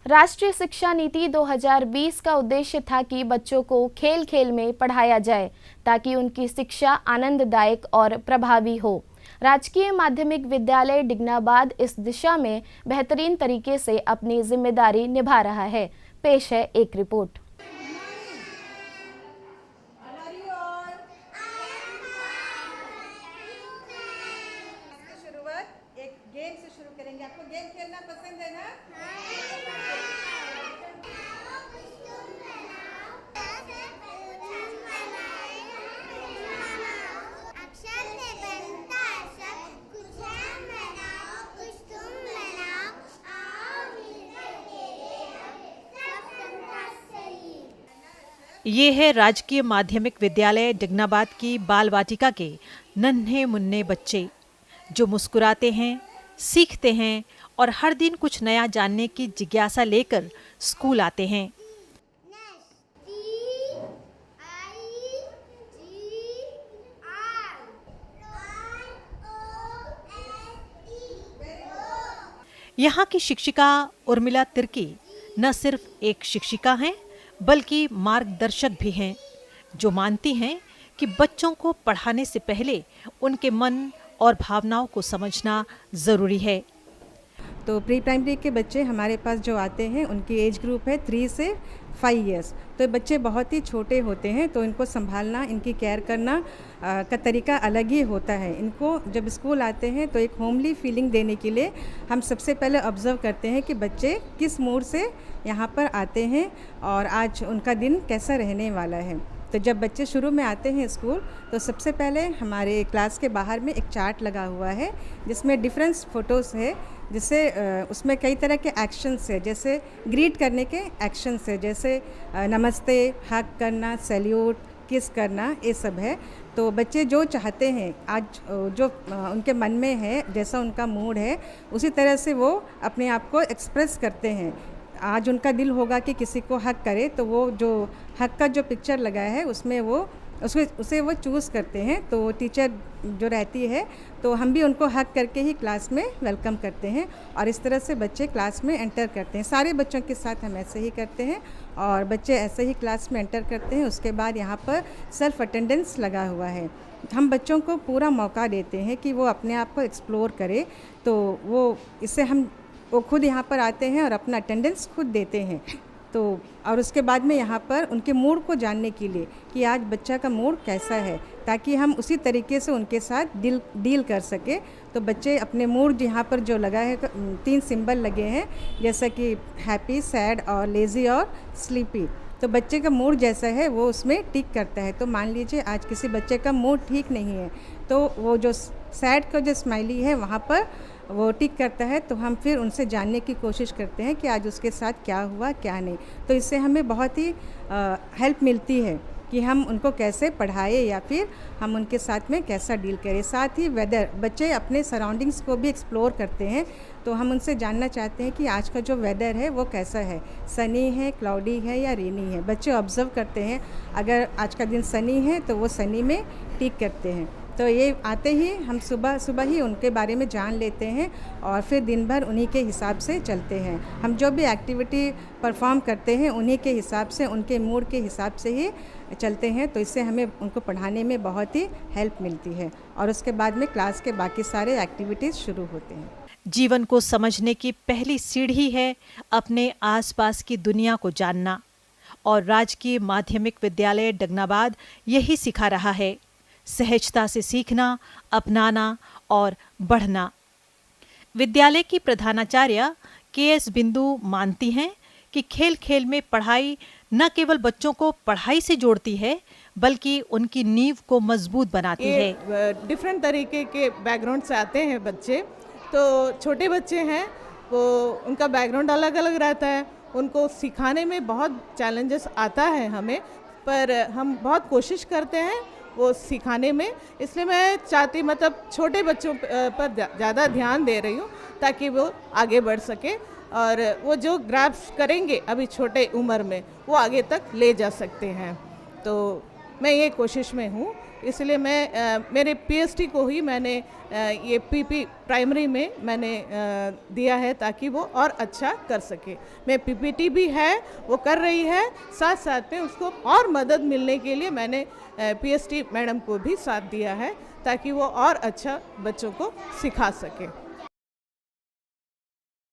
राष्ट्रीय शिक्षा नीति 2020 का उद्देश्य था कि बच्चों को खेल खेल में पढ़ाया जाए ताकि उनकी शिक्षा आनंददायक और प्रभावी हो। राजकीय माध्यमिक विद्यालय डिगनाबाद इस दिशा में बेहतरीन तरीके से अपनी जिम्मेदारी निभा रहा है। पेश है एक रिपोर्ट। शुरुआत एक गेम से शुरू करेंगे। आपको गेम खेलना पसंद है ना? ये है राजकीय माध्यमिक विद्यालय डिगनाबाद की बाल वाटिका के नन्हे मुन्ने बच्चे जो मुस्कुराते हैं, सीखते हैं और हर दिन कुछ नया जानने की जिज्ञासा लेकर स्कूल आते हैं। यहाँ की शिक्षिका उर्मिला तिर्की न सिर्फ एक शिक्षिका हैं बल्कि मार्गदर्शक भी हैं, जो मानती हैं कि बच्चों को पढ़ाने से पहले उनके मन और भावनाओं को समझना ज़रूरी है। तो प्री प्राइमरी के बच्चे हमारे पास जो आते हैं उनकी एज ग्रुप है 3 से 5 इयर्स। तो ये बच्चे बहुत ही छोटे होते हैं, तो इनको संभालना, इनकी केयर करना का तरीका अलग ही होता है। इनको जब स्कूल आते हैं तो एक होमली फीलिंग देने के लिए हम सबसे पहले ऑब्ज़र्व करते हैं कि बच्चे किस मूड से यहाँ पर आते हैं और आज उनका दिन कैसा रहने वाला है। तो जब बच्चे शुरू में आते हैं स्कूल तो सबसे पहले हमारे क्लास के बाहर में एक चार्ट लगा हुआ है जिसमें डिफरेंस फ़ोटोज़ है, जिससे उसमें कई तरह के एक्शंस है, जैसे ग्रीट करने के एक्शंस है, जैसे नमस्ते, हग करना, सैल्यूट, किस करना, ये सब है। तो बच्चे जो चाहते हैं आज जो उनके मन में है, जैसा उनका मूड है, उसी तरह से वो अपने आप को एक्सप्रेस करते हैं। आज उनका दिल होगा कि किसी को हक करे तो वो जो हक का जो पिक्चर लगा है उसमें वो उसे वो चूज़ करते हैं। तो टीचर जो रहती है तो हम भी उनको हक करके ही क्लास में वेलकम करते हैं और इस तरह से बच्चे क्लास में एंटर करते हैं। सारे बच्चों के साथ हम ऐसे ही करते हैं और बच्चे ऐसे ही क्लास में एंटर करते हैं। उसके बाद यहाँ पर सेल्फ अटेंडेंस लगा हुआ है। हम बच्चों को पूरा मौका देते हैं कि वो अपने आप को एक्सप्लोर करे, तो वो खुद यहाँ पर आते हैं और अपना अटेंडेंस खुद देते हैं। तो और उसके बाद में यहाँ पर उनके मूड को जानने के लिए कि आज बच्चा का मूड कैसा है, ताकि हम उसी तरीके से उनके साथ डील कर सके। तो बच्चे अपने मूड यहाँ पर जो लगा है 3 सिंबल लगे हैं, जैसा कि हैप्पी, सैड और लेज़ी और स्लीपी। तो बच्चे का मूड जैसा है वो उसमें टिक करता है। तो मान लीजिए आज किसी बच्चे का मूड ठीक नहीं है तो वो जो सैड का जो स्माइली है वहाँ पर वो टिक करता है। तो हम फिर उनसे जानने की कोशिश करते हैं कि आज उसके साथ क्या हुआ क्या नहीं। तो इससे हमें बहुत ही हेल्प मिलती है कि हम उनको कैसे पढ़ाए या फिर हम उनके साथ में कैसा डील करें। साथ ही वेदर, बच्चे अपने सराउंडिंग्स को भी एक्सप्लोर करते हैं। तो हम उनसे जानना चाहते हैं कि आज का जो वेदर है वो कैसा है, सनी है, क्लाउडी है या रेनी है। बच्चे ऑब्ज़र्व करते हैं, अगर आज का दिन सनी है तो वो सनी में टिक करते हैं। तो ये आते ही हम सुबह ही उनके बारे में जान लेते हैं और फिर दिन भर उन्हीं के हिसाब से चलते हैं। हम जो भी एक्टिविटी परफॉर्म करते हैं उन्हीं के हिसाब से, उनके मूड के हिसाब से ही चलते हैं। तो इससे हमें उनको पढ़ाने में बहुत ही हेल्प मिलती है और उसके बाद में क्लास के बाकी सारे एक्टिविटीज़ शुरू होते हैं। जीवन को समझने की पहली सीढ़ी है अपने आसपास की दुनिया को जानना, और राजकीय माध्यमिक विद्यालय डिगनाबाद यही सिखा रहा है, सहजता से सीखना, अपनाना और बढ़ना। विद्यालय की प्रधानाचार्य KS बिंदु मानती हैं कि खेल खेल में पढ़ाई न केवल बच्चों को पढ़ाई से जोड़ती है बल्कि उनकी नींव को मजबूत बनाती है। डिफरेंट तरीके के बैकग्राउंड से आते हैं बच्चे, तो छोटे बच्चे हैं वो उनका बैकग्राउंड अलग अलग रहता है, उनको सिखाने में बहुत चैलेंजेस आता है हमें, पर हम बहुत कोशिश करते हैं वो सिखाने में। इसलिए मैं चाहती छोटे बच्चों पर ज़्यादा ध्यान दे रही हूँ ताकि वो आगे बढ़ सके और वो जो ग्रैस्प करेंगे अभी छोटे उम्र में वो आगे तक ले जा सकते हैं। तो मैं ये कोशिश में हूँ, इसलिए मैं मेरे पीएसटी को ही मैंने ये पीपी प्राइमरी में मैंने दिया है ताकि वो और अच्छा कर सके। मैं पीपीटी भी है वो कर रही है, साथ साथ में उसको और मदद मिलने के लिए मैंने पीएसटी मैडम को भी साथ दिया है ताकि वो और अच्छा बच्चों को सिखा सके।